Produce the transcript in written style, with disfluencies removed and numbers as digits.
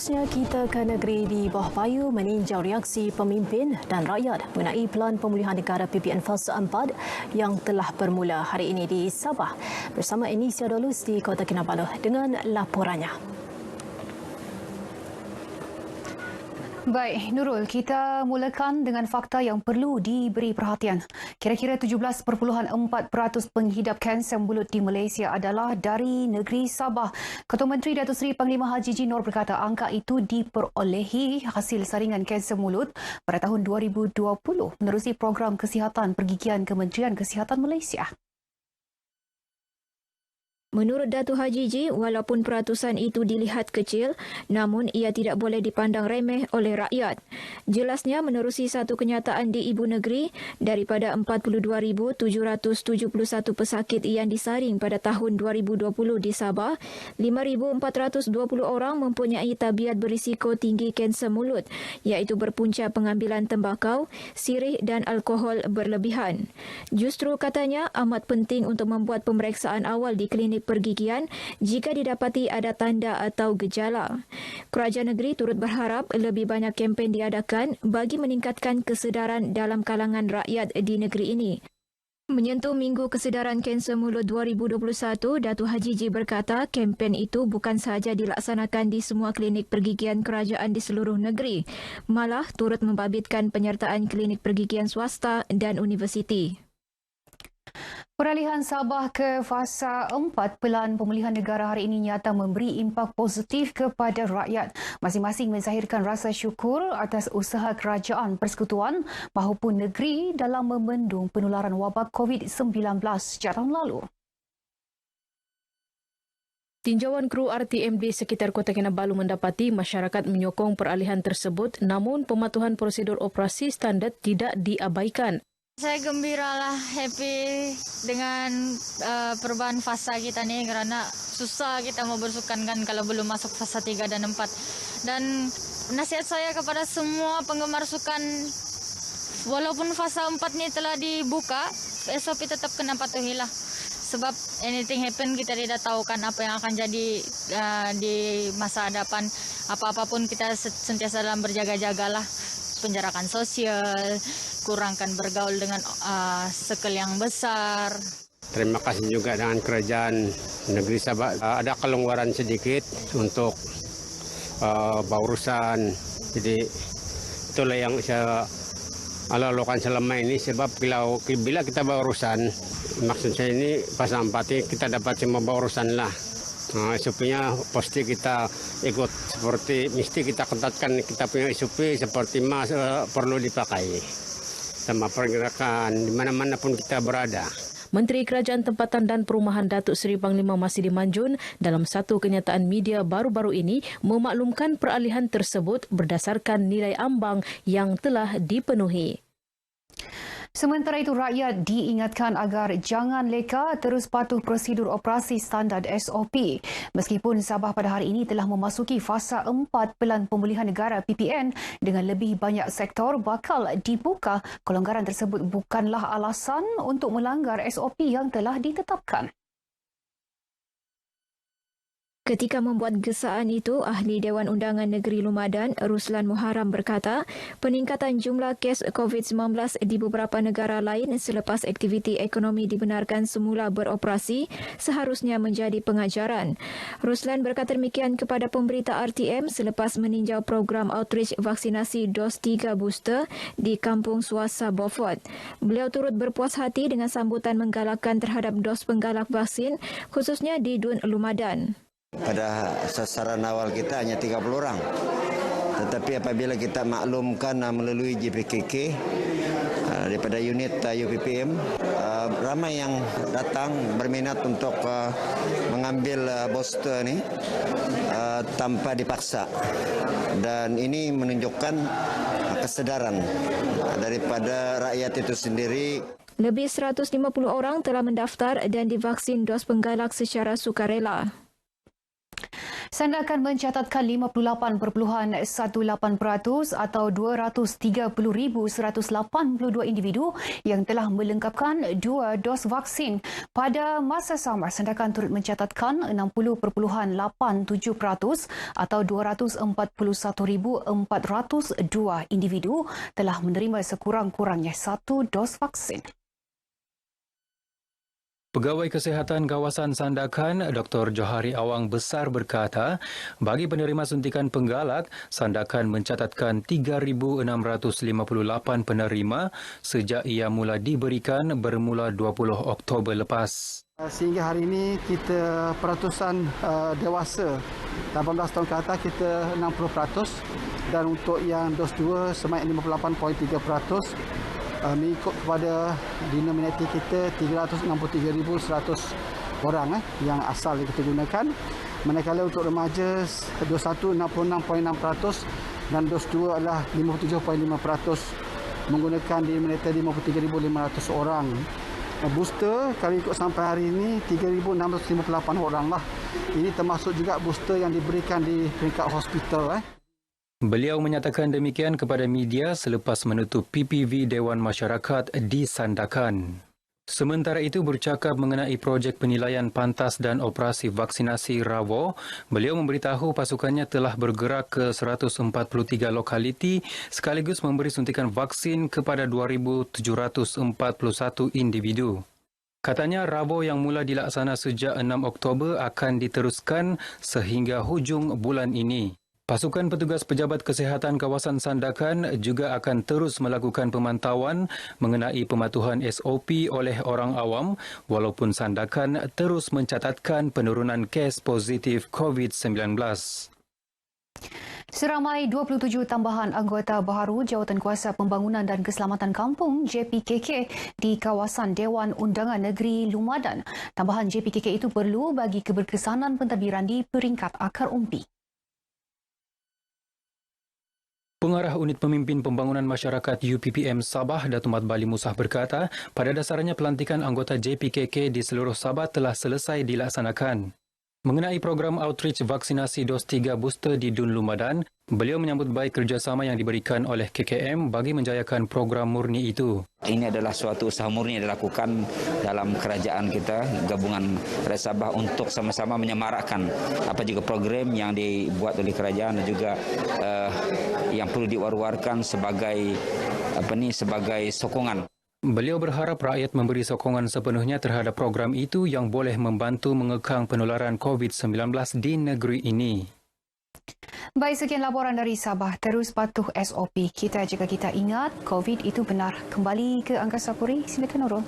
Seterusnya, kita ke negeri di bawah payu meninjau reaksi pemimpin dan rakyat mengenai Pelan Pemulihan Negara PPN Fasa 4 yang telah bermula hari ini di Sabah. Bersama Enisia Dolus di Kota Kinabalu dengan laporannya. Baik, Nurul, kita mulakan dengan fakta yang perlu diberi perhatian. Kira-kira 17.4% penghidap kanser mulut di Malaysia adalah dari negeri Sabah. Ketua Menteri Datuk Seri Panglima Haji Jinor berkata angka itu diperolehi hasil saringan kanser mulut pada tahun 2020 menerusi program kesihatan pergigian Kementerian Kesihatan Malaysia. Menurut Datuk Haji Ji, walaupun peratusan itu dilihat kecil, namun ia tidak boleh dipandang remeh oleh rakyat. Jelasnya, menerusi satu kenyataan di Ibu Negeri, daripada 42,771 pesakit yang disaring pada tahun 2020 di Sabah, 5,420 orang mempunyai tabiat berisiko tinggi kanser mulut, iaitu berpunca pengambilan tembakau, sirih dan alkohol berlebihan. Justru katanya amat penting untuk membuat pemeriksaan awal di klinik pergigian jika didapati ada tanda atau gejala. Kerajaan negeri turut berharap lebih banyak kempen diadakan bagi meningkatkan kesedaran dalam kalangan rakyat di negeri ini. Menyentuh Minggu Kesedaran Kanser Mulut 2021, Datuk Haji Ji berkata kempen itu bukan sahaja dilaksanakan di semua klinik pergigian kerajaan di seluruh negeri, malah turut membabitkan penyertaan klinik pergigian swasta dan universiti. Peralihan Sabah ke Fasa 4 Pelan Pemulihan Negara hari ini nyata memberi impak positif kepada rakyat. Masing-masing menzahirkan rasa syukur atas usaha kerajaan persekutuan maupun negeri dalam membendung penularan wabak COVID-19 sejak tahun lalu. Tinjauan kru RTM di sekitar Kota Kinabalu mendapati masyarakat menyokong peralihan tersebut, namun pematuhan prosedur operasi standard tidak diabaikan. Saya gembiralah, happy dengan perubahan fasa kita ni kerana susah kita mau bersukan kan kalau belum masuk fasa 3 dan 4. Dan nasihat saya kepada semua penggemar sukan, walaupun fasa 4 ni telah dibuka, SOP tetap kena patuhilah. Sebab anything happen kita tidak tahu kan apa yang akan jadi di masa hadapan. Apa-apapun kita sentiasa dalam berjaga-jagalah. Penjarakan sosial, kurangkan bergaul dengan sekel yang besar. Terima kasih juga dengan kerajaan negeri Sabah. Ada kelonggaran sedikit untuk berurusan. Jadi itulah yang saya lakukan selama ini. Sebab bila kita berurusan, maksud saya ini pasal 4 kita dapat semua berurusan lah. SOP-nya pasti kita ikut, seperti mesti kita ketatkan kita punya SOP seperti perlu dipakai sama pergerakan di mana-mana pun kita berada. Menteri Kerajaan Tempatan dan Perumahan Datuk Seri Panglima Masidi Manjun dalam satu kenyataan media baru-baru ini memaklumkan peralihan tersebut berdasarkan nilai ambang yang telah dipenuhi. Sementara itu, rakyat diingatkan agar jangan leka terus patuh prosedur operasi standard SOP. Meskipun Sabah pada hari ini telah memasuki fasa 4 Pelan Pemulihan Negara PPN dengan lebih banyak sektor bakal dibuka, kelonggaran tersebut bukanlah alasan untuk melanggar SOP yang telah ditetapkan. Ketika membuat gesaan itu, Ahli Dewan Undangan Negeri Lumadan, Ruslan Muharram berkata, peningkatan jumlah kes COVID-19 di beberapa negara lain selepas aktiviti ekonomi dibenarkan semula beroperasi seharusnya menjadi pengajaran. Ruslan berkata demikian kepada pemberita RTM selepas meninjau program outreach vaksinasi dos 3 booster di Kampung Swasta Beaufort. Beliau turut berpuas hati dengan sambutan menggalakkan terhadap dos penggalak vaksin, khususnya di Dun Lumadan. Pada sasaran awal kita hanya 30 orang. Tetapi apabila kita maklumkan melalui JPKK daripada unit UPPM, ramai yang datang berminat untuk mengambil booster ni tanpa dipaksa. Dan ini menunjukkan kesedaran daripada rakyat itu sendiri. Lebih 150 orang telah mendaftar dan divaksin dos penggalak secara sukarela. Sandakan mencatatkan 58.18% atau 230,182 individu yang telah melengkapkan 2 dos vaksin. Pada masa sama, Sandakan turut mencatatkan 60.87% atau 241,402 individu telah menerima sekurang-kurangnya 1 dos vaksin. Pegawai Kesihatan Kawasan Sandakan, Dr. Johari Awang Besar berkata, bagi penerima suntikan penggalak, Sandakan mencatatkan 3,658 penerima sejak ia mula diberikan bermula 20 Oktober lepas. Sehingga hari ini kita peratusan dewasa 18 tahun ke atas kita 60% dan untuk yang dos 2 sebanyak 58.3%. Mengikut kepada denominator kita 363,100 orang yang asal kita gunakan. Manakala untuk remaja dos 1 66.6% dan dos 2 adalah 57.5% menggunakan denominator 53,500 orang. Booster kalau ikut sampai hari ini 3,658 orang lah. Ini termasuk juga booster yang diberikan di peringkat hospital. Beliau menyatakan demikian kepada media selepas menutup PPV Dewan Masyarakat di Sandakan. Sementara itu bercakap mengenai projek penilaian pantas dan operasi vaksinasi RAVO, beliau memberitahu pasukannya telah bergerak ke 143 lokaliti sekaligus memberi suntikan vaksin kepada 2,741 individu. Katanya RAVO yang mula dilaksana sejak 6 Oktober akan diteruskan sehingga hujung bulan ini. Pasukan petugas pejabat kesihatan kawasan Sandakan juga akan terus melakukan pemantauan mengenai pematuhan SOP oleh orang awam walaupun Sandakan terus mencatatkan penurunan kes positif COVID-19. Seramai 27 tambahan anggota baharu Jawatankuasa Pembangunan dan Keselamatan Kampung JPKK di kawasan Dewan Undangan Negeri Lumadan. Tambahan JPKK itu perlu bagi keberkesanan pentadbiran di peringkat akar umpi. Pengarah Unit Pemimpin Pembangunan Masyarakat UPPM Sabah, Datuk Mat Bali Musah berkata, pada dasarnya pelantikan anggota JPKK di seluruh Sabah telah selesai dilaksanakan. Mengenai program outreach vaksinasi dos 3 booster di Dun Lumadan, beliau menyambut baik kerjasama yang diberikan oleh KKM bagi menjayakan program murni itu. Ini adalah suatu usaha murni yang dilakukan dalam kerajaan kita, gabungan Rakyat Sabah untuk sama-sama menyemarakkan apa juga program yang dibuat oleh kerajaan dan juga yang perlu diwar-warkan sebagai sebagai sokongan. Beliau berharap rakyat memberi sokongan sepenuhnya terhadap program itu yang boleh membantu mengekang penularan COVID-19 di negeri ini. Baik, sekian laporan dari Sabah. Terus patuh SOP. Jika kita ingat, COVID itu benar. Kembali ke Angkasa Puri, silakan Nurul.